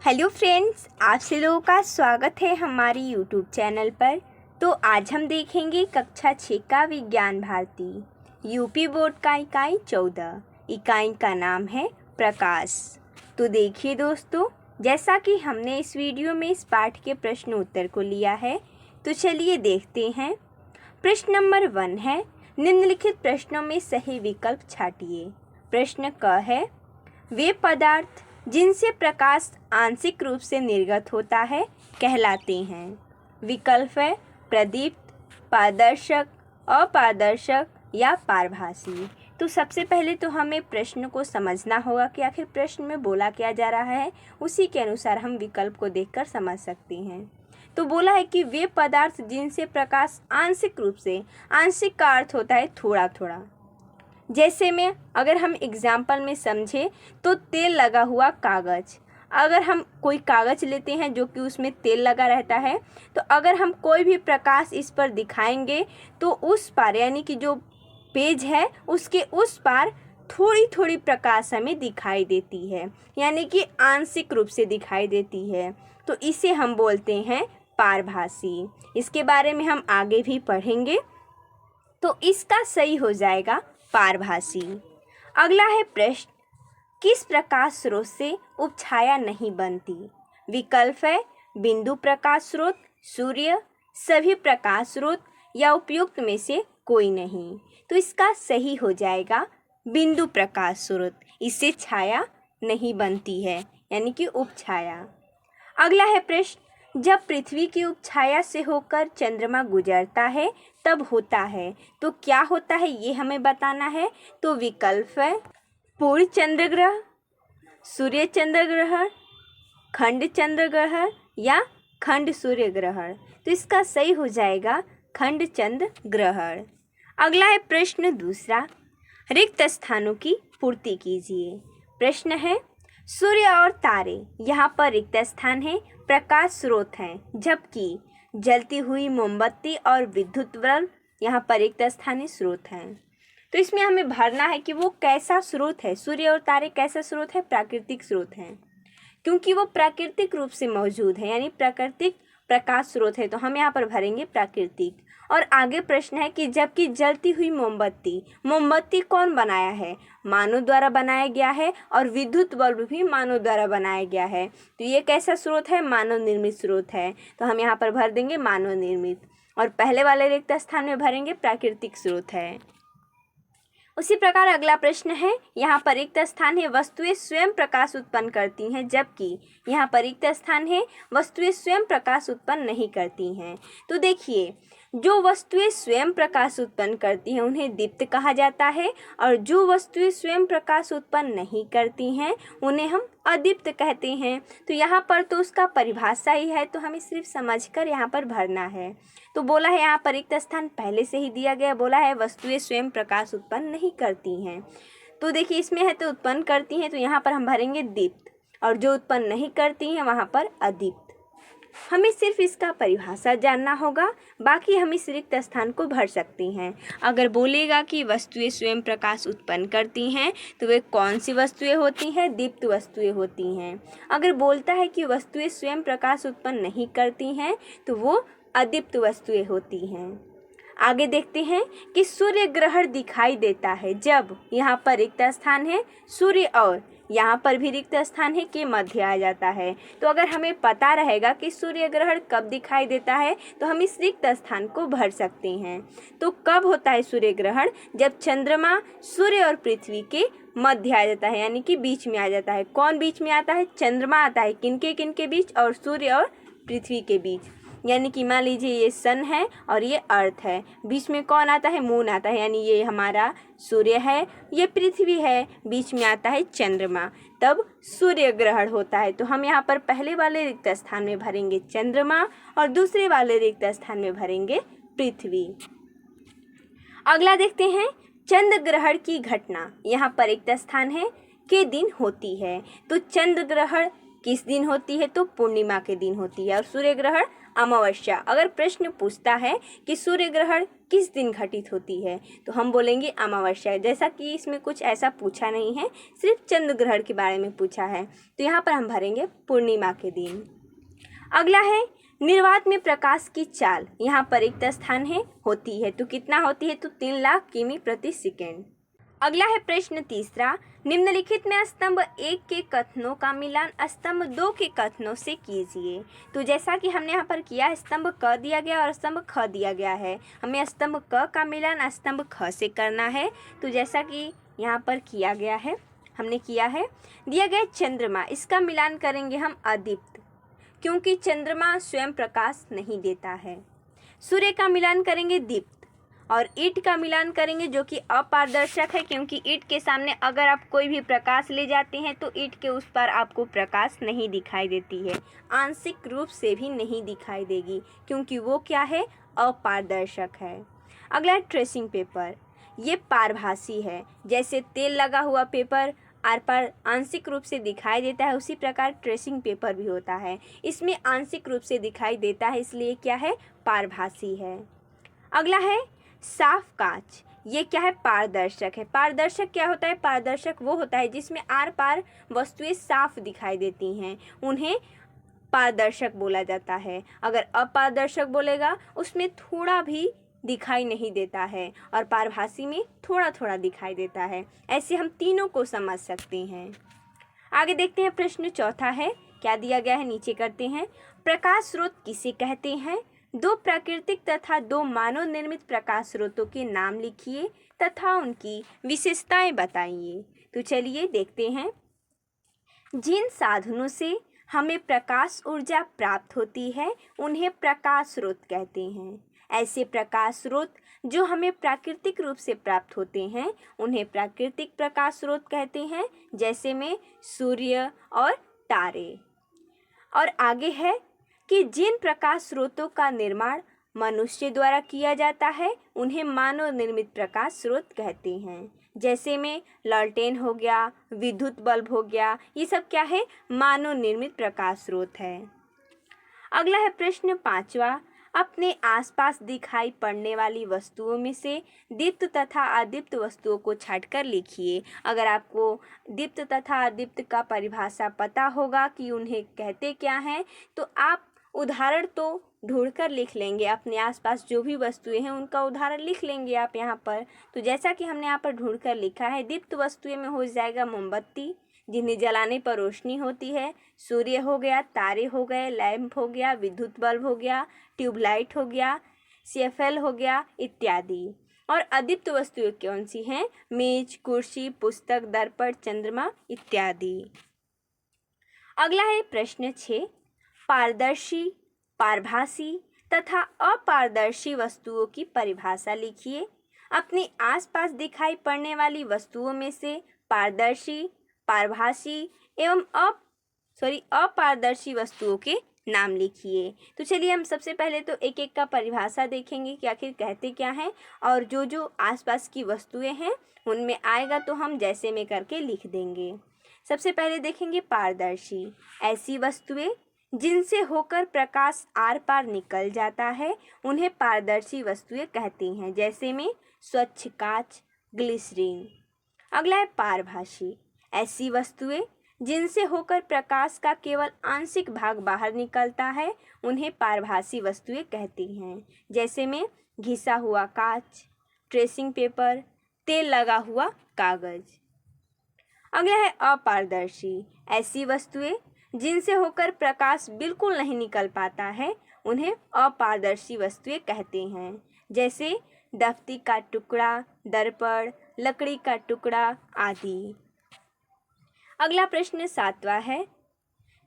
Hello friends, आप से लोगों का स्वागत है हमारी यूट्यूब चैनल पर। तो आज हम देखेंगे कक्षा 6 का विज्ञान भारती यूपी बोर्ड का इकाई 14। इकाई का नाम है प्रकाश। तो देखिए दोस्तों, जैसा कि हमने इस वीडियो में इस पाठ के प्रश्न उत्तर को लिया है, तो चलिए देखते हैं। प्रश्न नंबर 1 है, निम्नलिखित प्रश्नों में सही विकल्प छाटिए। प्रश्न क है, वे पदार्थ जिनसे प्रकाश आंशिक रूप से निर्गत होता है कहलाते हैं। विकल्प है प्रदीप्त, पारदर्शक, अपारदर्शक या पारभासी। तो सबसे पहले तो हमें प्रश्न को समझना होगा कि आखिर प्रश्न में बोला क्या जा रहा है, उसी के अनुसार हम विकल्प को देखकर समझ सकते हैं। तो बोला है कि वे पदार्थ जिनसे प्रकाश आंशिक रूप से, आंशिक का अर्थ होता है थोड़ा थोड़ा। जैसे में अगर हम एग्जाम्पल में समझें तो तेल लगा हुआ कागज़, अगर हम कोई कागज़ लेते हैं जो कि उसमें तेल लगा रहता है, तो अगर हम कोई भी प्रकाश इस पर दिखाएंगे तो उस पार, यानी कि जो पेज है उसके उस पार थोड़ी थोड़ी प्रकाश हमें दिखाई देती है, यानी कि आंशिक रूप से दिखाई देती है। तो इसे हम बोलते हैं पारभासी। इसके बारे में हम आगे भी पढ़ेंगे। तो इसका सही हो जाएगा पारभासी। अगला है प्रश्न, किस प्रकाश स्रोत से उपछाया नहीं बनती? विकल्प है बिंदु प्रकाश स्रोत, सूर्य, सभी प्रकाश स्रोत या उपयुक्त में से कोई नहीं। तो इसका सही हो जाएगा बिंदु प्रकाश स्रोत। इससे छाया नहीं बनती है, यानी कि उपछाया। अगला है प्रश्न, जब पृथ्वी की उपछाया से होकर चंद्रमा गुजरता है तब होता है, तो क्या होता है ये हमें बताना है। तो विकल्प है पूर्ण चंद्र ग्रहण, सूर्य चंद्र ग्रहण, खंड चंद्र ग्रहण या खंड सूर्य ग्रहण। तो इसका सही हो जाएगा खंड चंद्र ग्रहण। अगला है प्रश्न दूसरा, रिक्त स्थानों की पूर्ति कीजिए। प्रश्न है, सूर्य और तारे, यहाँ पर रिक्त स्थान है, प्रकाश स्रोत हैं, जबकि जलती हुई मोमबत्ती और विद्युत बल्ब यहाँ पर रिक्त स्थानीय स्रोत हैं। तो इसमें हमें भरना है कि वो कैसा स्रोत है। सूर्य और तारे कैसा स्रोत है? प्राकृतिक स्रोत हैं, क्योंकि वो प्राकृतिक रूप से मौजूद है, यानी प्राकृतिक प्रकाश स्रोत है। तो हम यहाँ पर भरेंगे प्राकृतिक। और आगे प्रश्न है कि जबकि जलती हुई मोमबत्ती, मोमबत्ती कौन बनाया है? मानव द्वारा बनाया गया है, और विद्युत बल्ब भी मानव द्वारा बनाया गया है। तो ये कैसा स्रोत है? मानव निर्मित स्रोत है। तो हम यहाँ पर भर देंगे मानव निर्मित, और पहले वाले रिक्त स्थान में भरेंगे प्राकृतिक स्रोत है। उसी प्रकार अगला प्रश्न है, यहाँ पर रिक्त स्थान है, वस्तुएं स्वयं प्रकाश उत्पन्न करती हैं, जबकि यहाँ पर रिक्त स्थान है, वस्तुएं स्वयं प्रकाश उत्पन्न नहीं करती हैं। तो देखिए, जो वस्तुएं स्वयं प्रकाश उत्पन्न करती हैं उन्हें दीप्त कहा जाता है, और जो वस्तुएं स्वयं प्रकाश उत्पन्न नहीं करती हैं उन्हें हम अदीप्त कहते हैं। तो यहाँ पर तो उसका परिभाषा ही है, तो हमें सिर्फ समझकर यहाँ पर भरना है। तो बोला है यहाँ पर रिक्त स्थान पहले से ही दिया गया, बोला है वस्तुएं स्वयं प्रकाश उत्पन्न नहीं करती हैं। तो देखिए इसमें है तो उत्पन्न करती हैं, तो यहाँ पर हम भरेंगे दीप्त, और जो उत्पन्न नहीं करती हैं वहाँ पर अदीप्त। हमें सिर्फ इसका परिभाषा जानना होगा, बाकी हम इस रिक्त स्थान को भर सकते हैं। अगर बोलेगा कि वस्तुएं स्वयं प्रकाश उत्पन्न करती हैं, तो वे कौन सी वस्तुएं होती हैं? दीप्त वस्तुएं होती हैं। अगर बोलता है कि वस्तुएं स्वयं प्रकाश उत्पन्न नहीं करती हैं, तो वो अदीप्त वस्तुएं होती हैं। आगे देखते हैं कि सूर्य ग्रहण दिखाई देता है जब, यहाँ पर रिक्त स्थान है, सूर्य और यहाँ पर भी रिक्त स्थान है के मध्य आ जाता है। तो अगर हमें पता रहेगा कि सूर्य ग्रहण कब दिखाई देता है, तो हम इस रिक्त स्थान को भर सकते हैं। तो कब होता है सूर्य ग्रहण? जब चंद्रमा सूर्य और पृथ्वी के मध्य आ जाता है, यानी कि बीच में आ जाता है। कौन बीच में आता है? चंद्रमा आता है। किन के बीच? और सूर्य और पृथ्वी के बीच। यानी कि मान लीजिए ये सन है और ये अर्थ है, बीच में कौन आता है? मून आता है। यानी ये हमारा सूर्य है, ये पृथ्वी है, बीच में आता है चंद्रमा, तब सूर्य ग्रहण होता है। तो हम यहाँ पर पहले वाले रिक्त स्थान में भरेंगे चंद्रमा, और दूसरे वाले रिक्त स्थान में भरेंगे पृथ्वी। अगला देखते हैं, चंद्र ग्रहण की घटना, यहाँ पर रिक्त स्थान है, के दिन होती है। तो चंद्र ग्रहण किस दिन होती है? तो पूर्णिमा के दिन होती है, और सूर्य ग्रहण अमावस्या। अगर प्रश्न पूछता है कि सूर्य ग्रहण किस दिन घटित होती है तो हम बोलेंगे अमावस्या। जैसा कि इसमें कुछ ऐसा पूछा नहीं है, सिर्फ चंद्र ग्रहण के बारे में पूछा है, तो यहाँ पर हम भरेंगे पूर्णिमा के दिन। अगला है निर्वात में प्रकाश की चाल, यहाँ पर रिक्त स्थान है होती है, तो कितना होती है, तो 3 लाख किमी प्रति सेकेंड। अगला है प्रश्न तीसरा, निम्नलिखित में स्तंभ 1 के कथनों का मिलान स्तंभ 2 के कथनों से कीजिए। तो जैसा कि हमने यहाँ पर किया, स्तंभ क दिया गया और स्तंभ ख दिया गया है, हमें स्तंभ क का मिलान स्तंभ ख से करना है। तो जैसा कि यहाँ पर किया गया है, हमने किया है, दिया गया चंद्रमा, इसका मिलान करेंगे हम अदीप्त, क्योंकि चंद्रमा स्वयं प्रकाश नहीं देता है। सूर्य का मिलान करेंगे दीप्त, और ईंट का मिलान करेंगे जो कि अपारदर्शक है, क्योंकि ईंट के सामने अगर आप कोई भी प्रकाश ले जाते हैं तो ईंट के उस पर आपको प्रकाश नहीं दिखाई देती है, आंशिक रूप से भी नहीं दिखाई देगी, क्योंकि वो क्या है, अपारदर्शक है। अगला है ट्रेसिंग पेपर, ये पारभासी है। जैसे तेल लगा हुआ पेपर आर पार आंशिक रूप से दिखाई देता है, उसी प्रकार ट्रेसिंग पेपर भी होता है, इसमें आंशिक रूप से दिखाई देता है, इसलिए क्या है, पारभासी है। अगला है साफ कांच, ये क्या है, पारदर्शक है। पारदर्शक क्या होता है, पारदर्शक वो होता है जिसमें आर पार वस्तुएं साफ दिखाई देती हैं, उन्हें पारदर्शक बोला जाता है। अगर अपारदर्शक बोलेगा उसमें थोड़ा भी दिखाई नहीं देता है और पारभासी में थोड़ा थोड़ा दिखाई देता है। ऐसे हम तीनों को समझ सकते हैं। आगे देखते हैं, प्रश्न चौथा है, क्या दिया गया है, नीचे करते हैं। प्रकाश स्रोत किसे कहते हैं? 2 प्राकृतिक तथा 2 मानव निर्मित प्रकाश स्रोतों के नाम लिखिए तथा उनकी विशेषताएं बताइए। तो चलिए देखते हैं। जिन साधनों से हमें प्रकाश ऊर्जा प्राप्त होती है उन्हें प्रकाश स्रोत कहते हैं। ऐसे प्रकाश स्रोत जो हमें प्राकृतिक रूप से प्राप्त होते हैं उन्हें प्राकृतिक प्रकाश स्रोत कहते हैं, जैसे में सूर्य और तारे। और आगे है कि जिन प्रकाश स्रोतों का निर्माण मनुष्य द्वारा किया जाता है उन्हें मानव निर्मित प्रकाश स्रोत कहते हैं, जैसे में लालटेन हो गया, विद्युत बल्ब हो गया, ये सब क्या है, मानव निर्मित प्रकाश स्रोत है। अगला है प्रश्न 5वां, अपने आसपास दिखाई पड़ने वाली वस्तुओं में से दीप्त तथा अदीप्त वस्तुओं को छांटकर लिखिए। अगर आपको दीप्त तथा अदीप्त का परिभाषा पता होगा कि उन्हें कहते क्या हैं, तो आप उदाहरण तो ढूंढकर लिख लेंगे, अपने आसपास जो भी वस्तुएं हैं उनका उदाहरण लिख लेंगे आप यहाँ पर। तो जैसा कि हमने यहाँ पर ढूंढकर लिखा है, दीप्त वस्तुएं में हो जाएगा मोमबत्ती, जिन्हें जलाने पर रोशनी होती है, सूर्य हो गया, तारे हो गए, लैंप हो गया, विद्युत बल्ब हो गया, ट्यूबलाइट हो गया, सीएफएल हो गया इत्यादि। और अदीप्त वस्तुएं कौन सी हैं? मेज, कुर्सी, पुस्तक, दर्पण, चंद्रमा इत्यादि। अगला है प्रश्न 6, पारदर्शी, पारभासी तथा अपारदर्शी वस्तुओं की परिभाषा लिखिए। अपने आसपास दिखाई पड़ने वाली वस्तुओं में से पारदर्शी, पारभासी एवं अपारदर्शी वस्तुओं के नाम लिखिए। तो चलिए हम सबसे पहले तो एक एक का परिभाषा देखेंगे कि आखिर कहते क्या हैं, और जो जो आसपास की वस्तुएं हैं उनमें आएगा तो हम जैसे में करके लिख देंगे। सबसे पहले देखेंगे पारदर्शी, ऐसी वस्तुएं जिनसे होकर प्रकाश आर पार निकल जाता है उन्हें पारदर्शी वस्तुएं कहती हैं, जैसे में स्वच्छ कांच, ग्लिसरीन। अगला है पारभासी, ऐसी वस्तुएं जिनसे होकर प्रकाश का केवल आंशिक भाग बाहर निकलता है उन्हें पारभासी वस्तुएं कहती हैं, जैसे में घिसा हुआ कांच, ट्रेसिंग पेपर, तेल लगा हुआ कागज। अगला है अपारदर्शी, ऐसी वस्तुएं जिनसे होकर प्रकाश बिल्कुल नहीं निकल पाता है उन्हें अपारदर्शी वस्तुएं कहते हैं, जैसे दफ्ती का टुकड़ा, दर्पण, लकड़ी का टुकड़ा आदि। अगला प्रश्न 7वां है,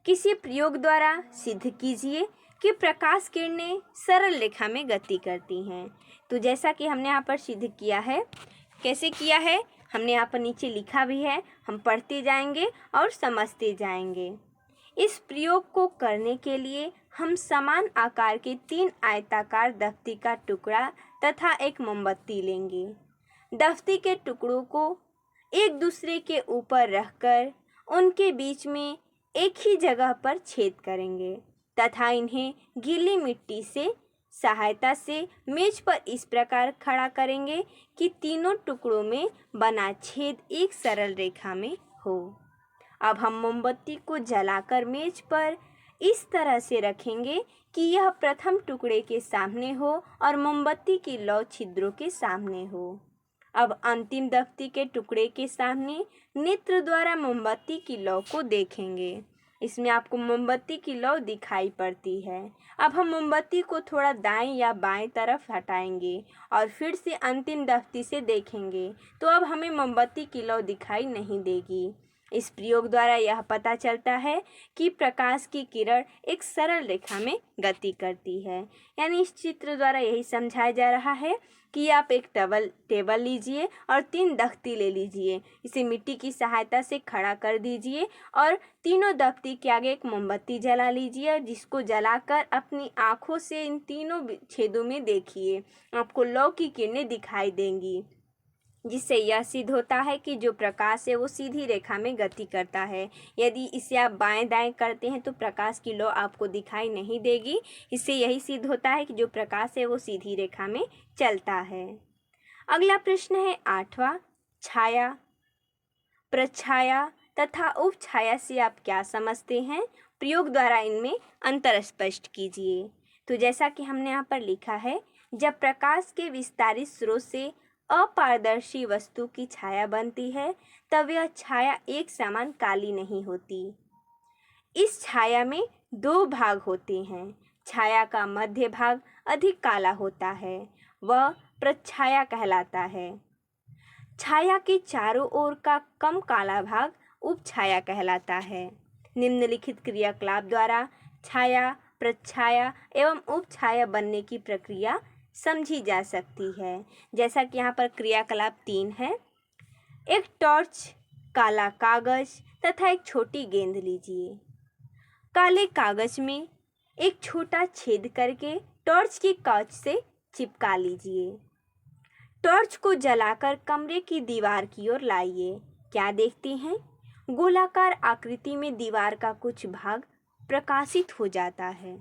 किसी प्रयोग द्वारा सिद्ध कीजिए कि प्रकाश किरणें सरल रेखा में गति करती हैं। तो जैसा कि हमने यहाँ पर सिद्ध किया है, कैसे किया है हमने यहाँ पर नीचे लिखा भी है, हम पढ़ते जाएंगे और समझते जाएंगे। इस प्रयोग को करने के लिए हम समान आकार के 3 आयताकार दफ्ती का टुकड़ा तथा एक मोमबत्ती लेंगे। दफ्ती के टुकड़ों को एक दूसरे के ऊपर रखकर उनके बीच में एक ही जगह पर छेद करेंगे। तथा इन्हें गीली मिट्टी से सहायता से मेज पर इस प्रकार खड़ा करेंगे कि तीनों टुकड़ों में बना छेद एक सरल रेखा में हो। अब हम मोमबत्ती को जलाकर मेज पर इस तरह से रखेंगे कि यह प्रथम टुकड़े के सामने हो और मोमबत्ती की लौ छिद्रों के सामने हो। अब अंतिम दफ्ती के टुकड़े के सामने नेत्र द्वारा मोमबत्ती की लौ को देखेंगे। इसमें आपको मोमबत्ती की लौ दिखाई पड़ती है। अब हम मोमबत्ती को थोड़ा दाएं या बाएं तरफ हटाएंगे और फिर से अंतिम दफ्ती से देखेंगे तो अब हमें मोमबत्ती की लौ दिखाई नहीं देगी। इस प्रयोग द्वारा यह पता चलता है कि प्रकाश की किरण एक सरल रेखा में गति करती है। यानी इस चित्र द्वारा यही समझाया जा रहा है कि आप एक टेबल लीजिए और 3 दफ्ती ले लीजिए, इसे मिट्टी की सहायता से खड़ा कर दीजिए और तीनों दफ्ती के आगे एक मोमबत्ती जला लीजिए, जिसको जलाकर अपनी आँखों से इन तीनों छेदों में देखिए, आपको लौ की किरणें दिखाई देंगी, जिससे यह सिद्ध होता है कि जो प्रकाश है वो सीधी रेखा में गति करता है। यदि इसे आप बाएं दाएं करते हैं तो प्रकाश की लौ आपको दिखाई नहीं देगी। इससे यही सिद्ध होता है कि जो प्रकाश है वो सीधी रेखा में चलता है। अगला प्रश्न है 8वां, छाया, प्रछाया तथा उपछाया से आप क्या समझते हैं? प्रयोग द्वारा इनमें अंतर स्पष्ट कीजिए। तो जैसा कि हमने यहाँ पर लिखा है, जब प्रकाश के विस्तारित स्रोत से अपारदर्शी वस्तु की छाया बनती है तब यह छाया एक समान काली नहीं होती। इस छाया में 2 भाग होते हैं। छाया का मध्य भाग अधिक काला होता है, वह प्रछाया कहलाता है। छाया के चारों ओर का कम काला भाग उपछाया कहलाता है। निम्नलिखित क्रियाकलाप द्वारा छाया, प्रछाया एवं उपछाया बनने की प्रक्रिया समझी जा सकती है। जैसा कि यहाँ पर क्रियाकलाप 3 है। एक टॉर्च, काला कागज तथा एक छोटी गेंद लीजिए। काले कागज में एक छोटा छेद करके टॉर्च की कांच से चिपका लीजिए। टॉर्च को जलाकर कमरे की दीवार की ओर लाइए। क्या देखते हैं? गोलाकार आकृति में दीवार का कुछ भाग प्रकाशित हो जाता है।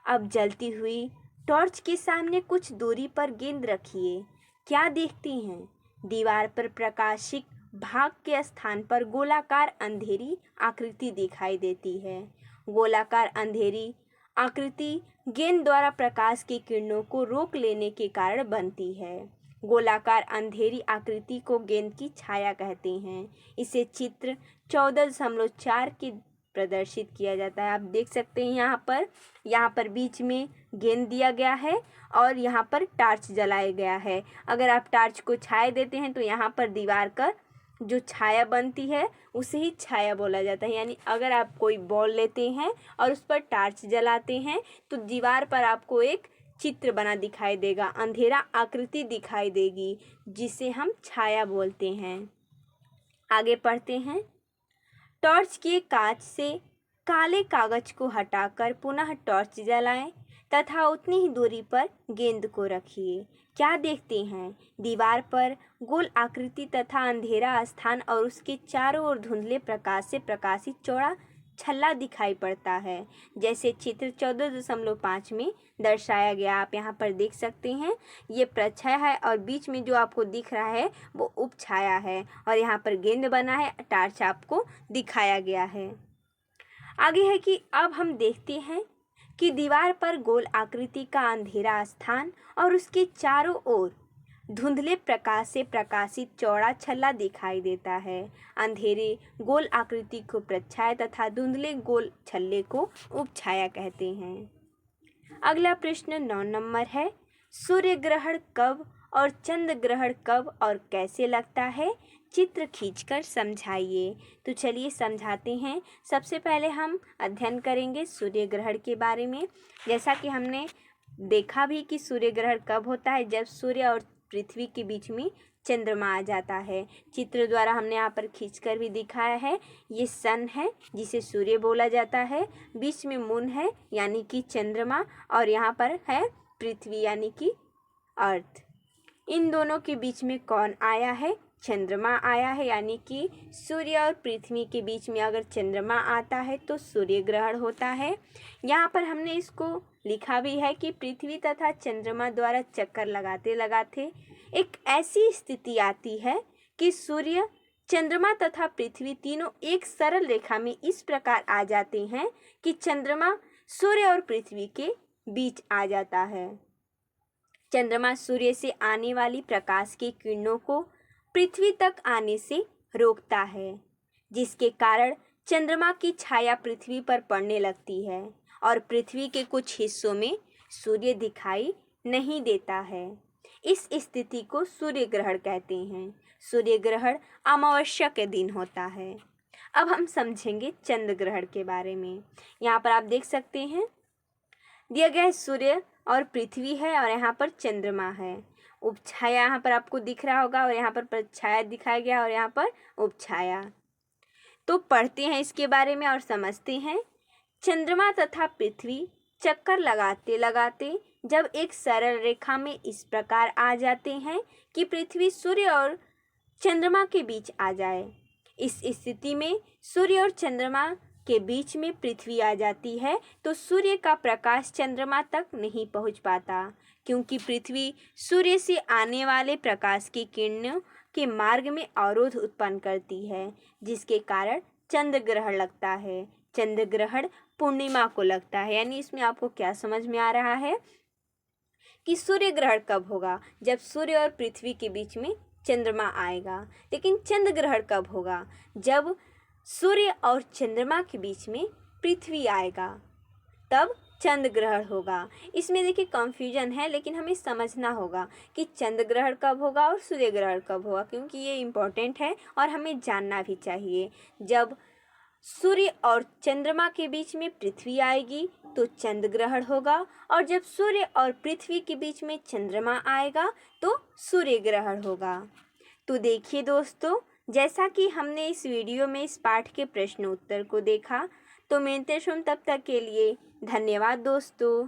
अब जलती हुई टॉर्च के सामने कुछ दूरी पर गेंद रखिए। क्या देखते हैं? दीवार पर प्रकाशित भाग के स्थान पर गोलाकार अंधेरी आकृति दिखाई देती है। गोलाकार अंधेरी आकृति गेंद द्वारा प्रकाश की किरणों को रोक लेने के कारण बनती है। गोलाकार अंधेरी आकृति को गेंद की छाया कहते हैं। इसे चित्र 14.4 के प्रदर्शित किया जाता है। आप देख सकते हैं यहाँ पर बीच में गेंद दिया गया है और यहाँ पर टार्च जलाया गया है। अगर आप टार्च को छाया देते हैं तो यहाँ पर दीवार का जो छाया बनती है उसे ही छाया बोला जाता है। यानी अगर आप कोई बॉल लेते हैं और उस पर टार्च जलाते हैं तो दीवार पर आपको एक चित्र बना दिखाई देगा, अंधेरा आकृति दिखाई देगी, जिसे हम छाया बोलते हैं। आगे पढ़ते हैं। टॉर्च के कांच से काले कागज को हटाकर पुनः टॉर्च जलाएं तथा उतनी ही दूरी पर गेंद को रखिए। क्या देखते हैं? दीवार पर गोल आकृति तथा अंधेरा स्थान और उसके चारों ओर धुंधले प्रकाश से प्रकाशित चौड़ा छल्ला दिखाई पड़ता है, जैसे चित्र 14.5 में दर्शाया गया। आप यहाँ पर देख सकते हैं, ये प्रछाया है और बीच में जो आपको दिख रहा है वो उपछाया है और यहाँ पर गेंद बना है, टार्च आपको दिखाया गया है। आगे है कि अब हम देखते हैं कि दीवार पर गोल आकृति का अंधेरा स्थान और उसके चारों ओर धुंधले प्रकाश से प्रकाशित चौड़ा छल्ला दिखाई देता है। अंधेरे गोल आकृति को प्रछाया तथा धुंधले गोल छल्ले को उपछाया कहते हैं। अगला प्रश्न 9 नंबर है। सूर्य ग्रहण कब और चंद्र ग्रहण कब और कैसे लगता है? चित्र खींचकर समझाइए। तो चलिए समझाते हैं। सबसे पहले हम अध्ययन करेंगे सूर्य ग्रहण के बारे में। जैसा कि हमने देखा भी कि सूर्य ग्रहण कब होता है, जब सूर्य और पृथ्वी के बीच में चंद्रमा आ जाता है। चित्र द्वारा हमने यहाँ पर खींचकर भी दिखाया है। ये सन है जिसे सूर्य बोला जाता है, बीच में मून है यानी कि चंद्रमा, और यहाँ पर है पृथ्वी यानी कि अर्थ। इन दोनों के बीच में कौन आया है? चंद्रमा आया है, यानी कि सूर्य और पृथ्वी के बीच में अगर चंद्रमा आता है तो सूर्य ग्रहण होता है। यहाँ पर हमने इसको लिखा भी है कि पृथ्वी तथा चंद्रमा द्वारा चक्कर लगाते लगाते एक ऐसी स्थिति आती है कि सूर्य, चंद्रमा तथा पृथ्वी तीनों एक सरल रेखा में इस प्रकार आ जाते हैं कि चंद्रमा सूर्य और पृथ्वी के बीच आ जाता है। चंद्रमा सूर्य से आने वाली प्रकाश की किरणों को पृथ्वी तक आने से रोकता है, जिसके कारण चंद्रमा की छाया पृथ्वी पर पड़ने लगती है और पृथ्वी के कुछ हिस्सों में सूर्य दिखाई नहीं देता है। इस स्थिति को सूर्य ग्रहण कहते हैं। सूर्य ग्रहण अमावस्या के दिन होता है। अब हम समझेंगे चंद्र ग्रहण के बारे में। यहाँ पर आप देख सकते हैं, दिया गया है सूर्य और पृथ्वी है और यहाँ पर चंद्रमा है। उपछाया यहाँ पर आपको दिख रहा होगा और यहाँ पर प्रछाया दिखाया गया और यहाँ पर उपछाया। तो पढ़ते हैं इसके बारे में और समझते हैं। चंद्रमा तथा पृथ्वी चक्कर लगाते लगाते जब एक सरल रेखा में इस प्रकार आ जाते हैं कि पृथ्वी सूर्य और चंद्रमा के बीच आ जाए, इस स्थिति में सूर्य और चंद्रमा के बीच में पृथ्वी आ जाती है तो सूर्य का प्रकाश चंद्रमा तक नहीं पहुंच पाता, क्योंकि पृथ्वी सूर्य से आने वाले प्रकाश की किरणों के मार्ग में अवरोध उत्पन्न करती है, जिसके कारण चंद्र ग्रहण लगता है। चंद्र ग्रहण पूर्णिमा को लगता है। यानी इसमें आपको क्या समझ में आ रहा है कि सूर्य ग्रहण कब होगा? जब सूर्य और पृथ्वी के बीच में चंद्रमा आएगा। लेकिन चंद्र ग्रहण कब होगा? जब सूर्य और चंद्रमा के बीच में पृथ्वी आएगा, तब चंद्र ग्रहण होगा। इसमें देखिए कंफ्यूजन है, लेकिन हमें समझना होगा कि चंद्र ग्रहण कब होगा और सूर्य ग्रहण कब होगा, क्योंकि ये इम्पोर्टेंट है और हमें जानना भी चाहिए। जब सूर्य और चंद्रमा के बीच में पृथ्वी आएगी तो चंद्र ग्रहण होगा, और जब सूर्य और पृथ्वी के बीच में चंद्रमा आएगा तो सूर्य ग्रहण होगा। तो देखिए दोस्तों, जैसा कि हमने इस वीडियो में इस पाठ के प्रश्न उत्तर को देखा, तो मिलते हैं तब तक के लिए धन्यवाद दोस्तों।